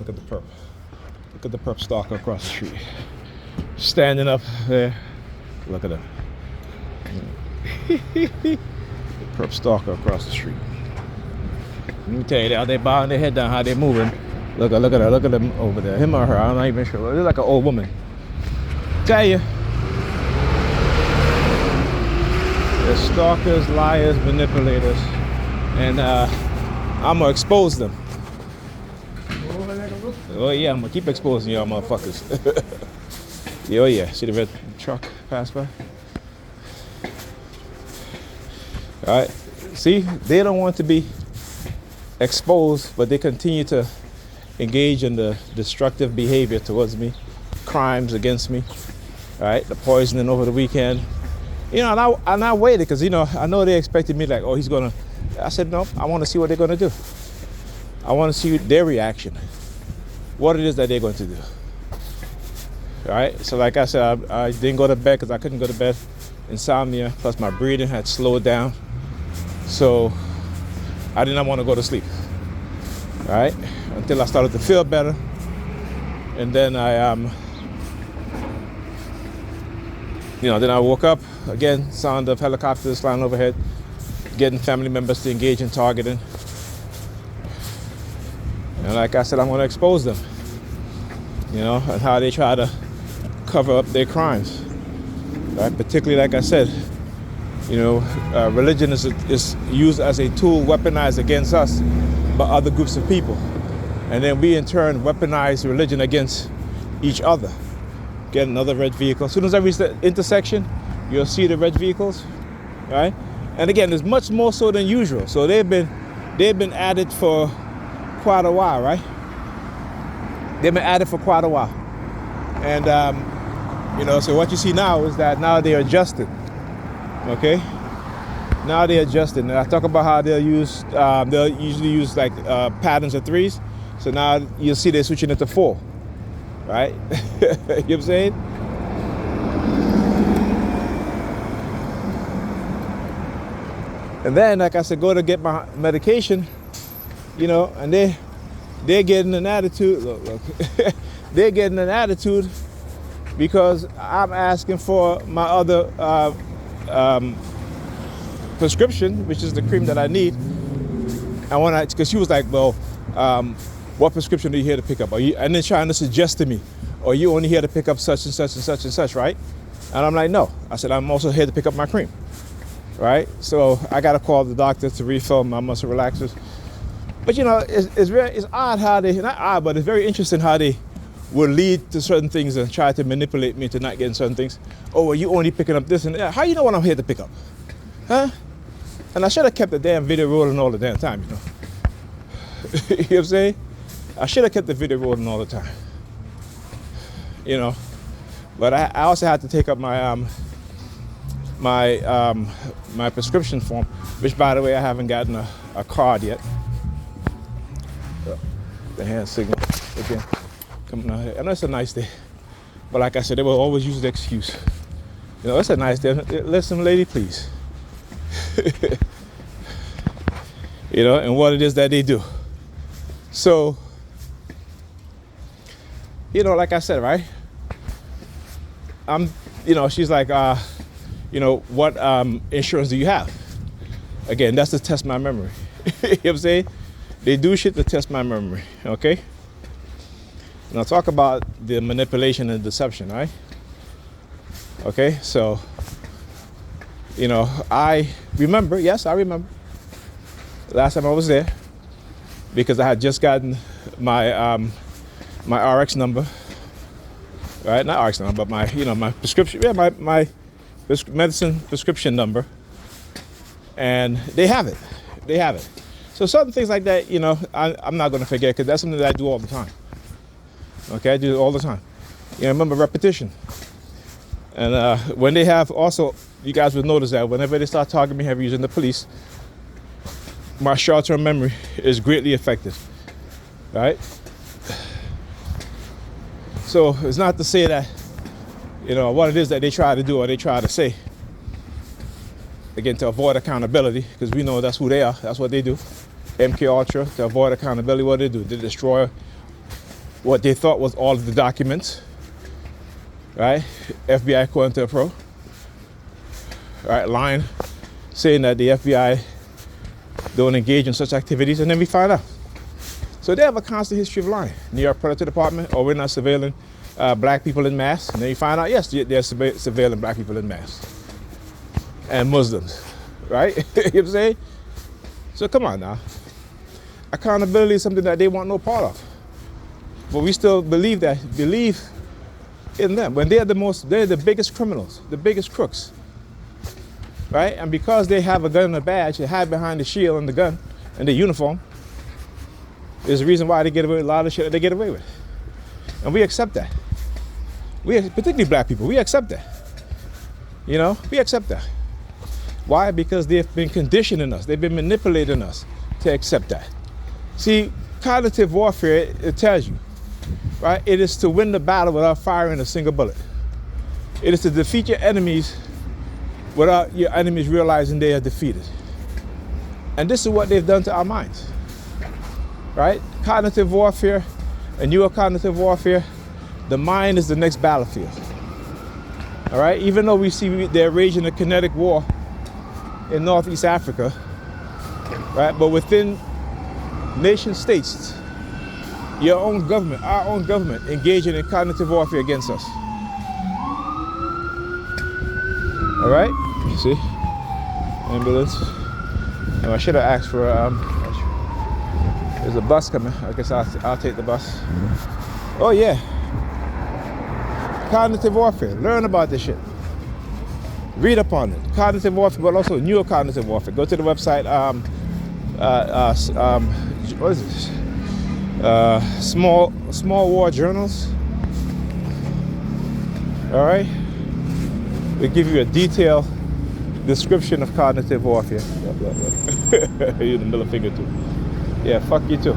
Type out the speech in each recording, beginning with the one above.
Look at the perp. Look at the perp stalker across the street. Standing up there. Look at him. The perp stalker across the street. Let me tell you, how they bowing their head down, how they moving. Look at her, look at them over there. Him or her, I'm not even sure. They're like an old woman. Tell you. They're stalkers, liars, manipulators. And I'm gonna expose them. Oh yeah, I'm gonna keep exposing y'all motherfuckers. Oh yeah, see the red truck pass by? Alright, see, they don't want to be exposed, but they continue to engage in the destructive behavior towards me, crimes against me, alright, the poisoning over the weekend. You know, and I waited because, you know, I know they expected me like, oh, he's gonna, I said, no, I want to see what they're gonna do. I want to see their reaction, what it is that they're going to do. All right, so like I said, I didn't go to bed because I couldn't go to bed. Insomnia, plus my breathing had slowed down. So I did not want to go to sleep. All right, until I started to feel better. And then then I woke up, again, sound of helicopters flying overhead, getting family members to engage in targeting. And like I said, I'm going to expose them, you know, and how they try to cover up their crimes, right? Particularly, like I said, you know, religion is used as a tool weaponized against us by other groups of people. And then we in turn weaponize religion against each other. Get another red vehicle. As soon as I reach the intersection, you'll see the red vehicles, right? And again, it's much more so than usual. So they've been added for quite a while, right? They've been added for quite a while. And you know, so what you see now is that now they're adjusted. Okay? Now they're adjusted. And I talk about how they'll usually use like patterns of 3s. So now you'll see they're switching it to 4. Right? You know what I'm saying? And then, like I said, go to get my medication, you know, and they're getting an attitude. Look. They're getting an attitude because I'm asking for my other prescription, which is the cream that I need. And because she was like, well, what prescription are you here to pick up? And then trying to suggest to me, are you only here to pick up such and such and such and such, right? And I'm like, no. I said, I'm also here to pick up my cream, right? So I got to call the doctor to refill my muscle relaxers. But you know, it's odd how not odd, but it's very interesting how they will lead to certain things and try to manipulate me to not getting certain things. Oh, well, you only picking up this and that. How you know what I'm here to pick up? Huh? And I should have kept the damn video rolling all the damn time, you know? You know what I'm saying? I should have kept the video rolling all the time. You know? But I also had to take up my my prescription form, which, by the way, I haven't gotten a card yet. The hand signal again coming out here. I know it's a nice day, but like I said, they will always use the excuse. You know, it's a nice day. Listen, lady, please. You know, and what it is that they do. So, you know, like I said, right? You know, she's like, you know, what insurance do you have? Again, that's to test my memory. You know what I'm saying? They do shit to test my memory, okay? Now talk about the manipulation and deception, right? Okay, so, you know, I remember, yes, I remember. Last time I was there, because I had just gotten my my RX number, right? Not RX number, but my, you know, my prescription, yeah, my medicine prescription number, and they have it. They have it. So certain things like that, you know, I'm not going to forget because that's something that I do all the time. Okay, I do it all the time. You know, remember repetition. And when they have also, you guys will notice that whenever they start targeting me heavy using the police, my short-term memory is greatly affected. Right? So it's not to say that, you know, what it is that they try to do or they try to say, again, to avoid accountability, because we know that's who they are, that's what they do. MK Ultra, to avoid accountability, what they do, they destroy what they thought was all of the documents, right? FBI COINTELPRO, right? Lying, saying that the FBI don't engage in such activities, and then we find out. So they have a constant history of lying. New York Predator Department, or we're not surveilling black people in mass, and then you find out, yes, they're surveilling black people in mass. And Muslims, right? You know what I'm saying? So come on now. Accountability is something that they want no part of. But we still believe in them when they're the biggest criminals, the biggest crooks, right? And because they have a gun and a badge, they hide behind the shield and the gun and the uniform, is the reason why they get away with a lot of shit that they get away with. And we accept that. Particularly black people, we accept that. You know, we accept that. Why? Because they've been conditioning us, they've been manipulating us to accept that. See, cognitive warfare, it tells you, right? It is to win the battle without firing a single bullet. It is to defeat your enemies without your enemies realizing they are defeated. And this is what they've done to our minds, right? Cognitive warfare and neurocognitive warfare, the mind is the next battlefield. All right, even though we see they're raging a kinetic war in Northeast Africa, right? But within nation states, your own government, our own government, engaging in cognitive warfare against us. All right, you see, ambulance. Oh, I should have asked for. There's a bus coming. I guess I'll take the bus. Oh yeah, cognitive warfare. Learn about this shit. Read up on it. Cognitive warfare, but also neurocognitive warfare. Go to the website. What is this? Small war journals. All right. They give you a detailed description of cognitive warfare. You the middle finger too. Yeah, fuck you too.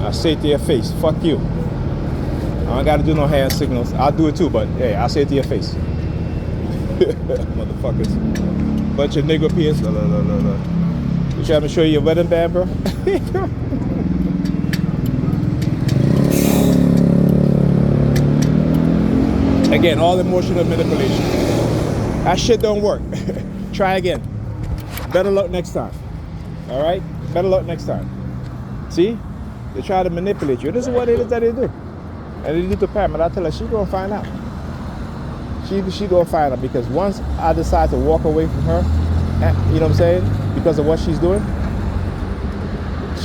I say it to your face. Fuck you. I don't gotta do no hand signals. I'll do it too, but hey, I'll say it to your face. Motherfuckers. Bunch of nigger peers. You trying to show you your wedding band, bro? Again, all emotional manipulation. That shit don't work. Try again. Better luck next time. All right? Better luck next time. See? They try to manipulate you. This is what it is that they do. And they do to Pam, and I tell her, she gonna find out. She gonna find out, because once I decide to walk away from her, you know what I'm saying? Because of what she's doing,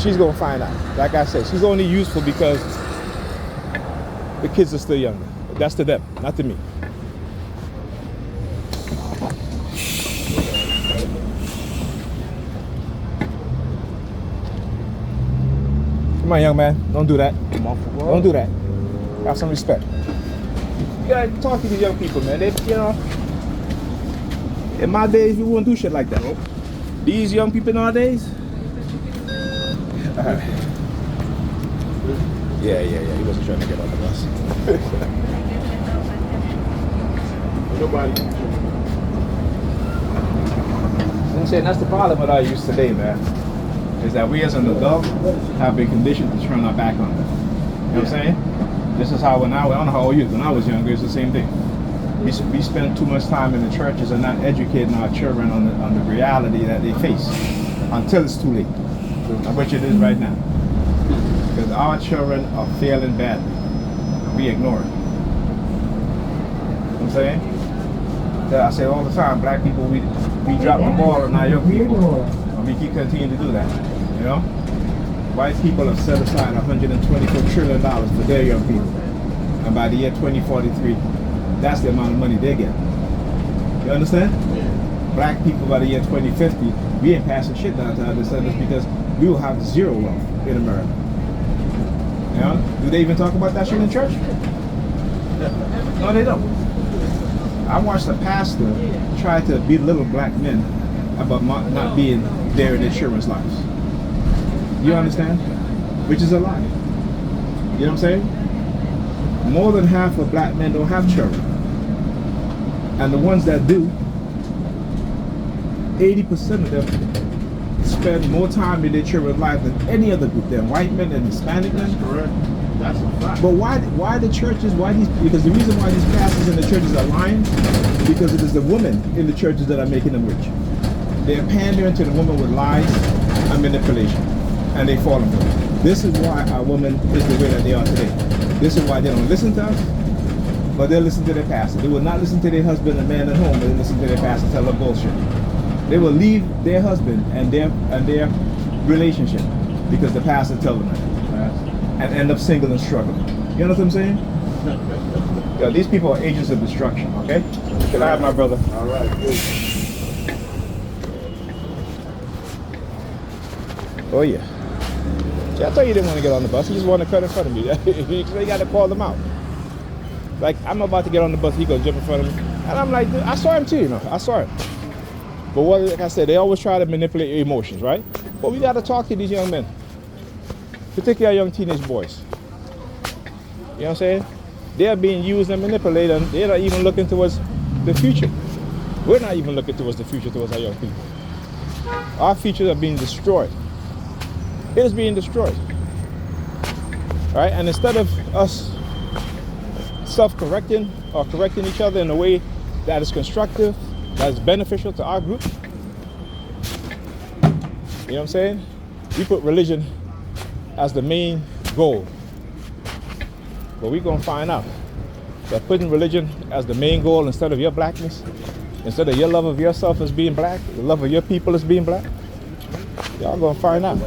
she's gonna find out. Like I said, she's only useful because the kids are still younger. That's to them, not to me. Come on, young man. Don't do that. Don't do that. Have some respect. You gotta talk to these young people, man. They, you know, in my days, we wouldn't do shit like that. These young people nowadays. Yeah. He wasn't trying to get on the bus. Nobody. I'm saying that's the problem with our youth today, man. Is that we as an adult have been conditioned to turn our back on them. You know what I'm saying? This is how I don't know how old you, when I was younger, it's the same thing. We spend too much time in the churches and not educating our children on the reality that they face until it's too late, which it is right now. Because our children are failing badly. We ignore it. You know what I'm saying? Yeah, I say all the time, black people, we drop the ball on our young people. And we keep continuing to do that, you know? White people have set aside $124 trillion for their young people. And by the year 2043, that's the amount of money they get. You understand? Black people by the year 2050, we ain't passing shit down to our descendants because we will have zero wealth in America. You know? Do they even talk about that shit in church? No, they don't. I watched a pastor try to belittle black men about not being there in their children's lives. You understand? Which is a lie. You know what I'm saying? More than half of black men don't have children. And the ones that do, 80% of them spend more time in their children's life than any other group. They're white men and Hispanic men. That's correct. That's a fact. But why the churches, because the reason why these pastors in the churches are lying, because it is the women in the churches that are making them rich. They're pandering to the woman with lies and manipulation, and they fall for it. This is why our women is the way that they are today. This is why they don't listen to us, but they'll listen to their pastor. They will not listen to their husband and man at home, but they listen to their pastor tell them bullshit. They will leave their husband and their relationship because the pastor tells them that, and end up single and struggling. You know what I'm saying? Yo, these people are agents of destruction. Okay? Can I have my brother? All right. Good. Oh yeah. See, I told you he didn't want to get on the bus. He just wanted to cut in front of me. They got to call them out. Like, I'm about to get on the bus, he gonna jump in front of me, and I'm like, I saw him too, you know. I saw him. But what, like I said, they always try to manipulate your emotions, right? But we got to talk to these young men, particularly our young teenage boys. You know what I'm saying? They are being used and manipulated, and they're not even looking towards the future. We're not even looking towards the future towards our young people. Our futures are being destroyed. It is being destroyed. Right? And instead of us self-correcting or correcting each other in a way that is constructive, that is beneficial to our group, you know what I'm saying? We put religion as the main goal. But we're going to find out that putting religion as the main goal instead of your blackness, instead of your love of yourself as being black, the love of your people as being black, y'all going to find out.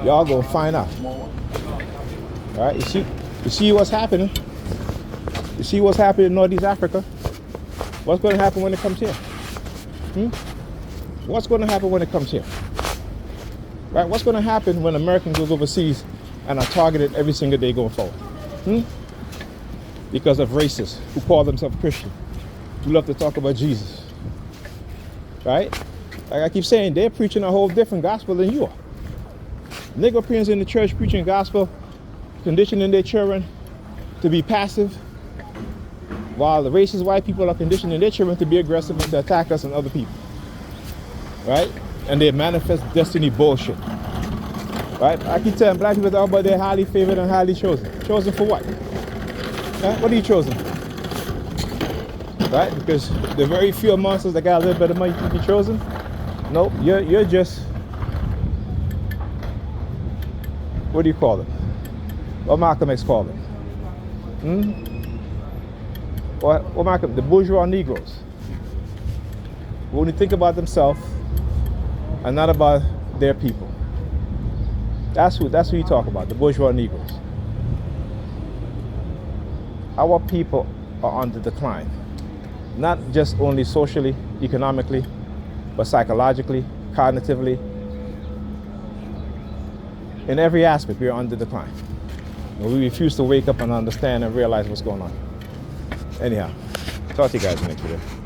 Y'all going to find out. All right? You see what's happening? You see what's happening in Northeast Africa? What's going to happen when it comes here? What's going to happen when it comes here? Right? What's going to happen when Americans goes overseas and are targeted every single day going forward? Because of racists who call themselves Christian, who love to talk about Jesus. Right? Like I keep saying, they're preaching a whole different gospel than you are. Negro preachers in the church preaching gospel, conditioning their children to be passive, while the racist white people are conditioning their children to be aggressive and to attack us and other people. Right? And they manifest destiny bullshit. Right? I keep telling black people about they're highly favored and highly chosen. Chosen for what? Right? What are you chosen? Right? Because the very few monsters that got a little bit of money to be chosen. Nope, you're just, what do you call it? What Malcolm X called it? What Malcolm? The bourgeois Negroes. Who only think about themselves and not about their people. That's who you talk about, the bourgeois Negroes. Our people are on the decline. Not just only socially, economically, but psychologically, cognitively. In every aspect, we are on the decline. And we refuse to wake up and understand and realize what's going on. Anyhow, talk to you guys next video.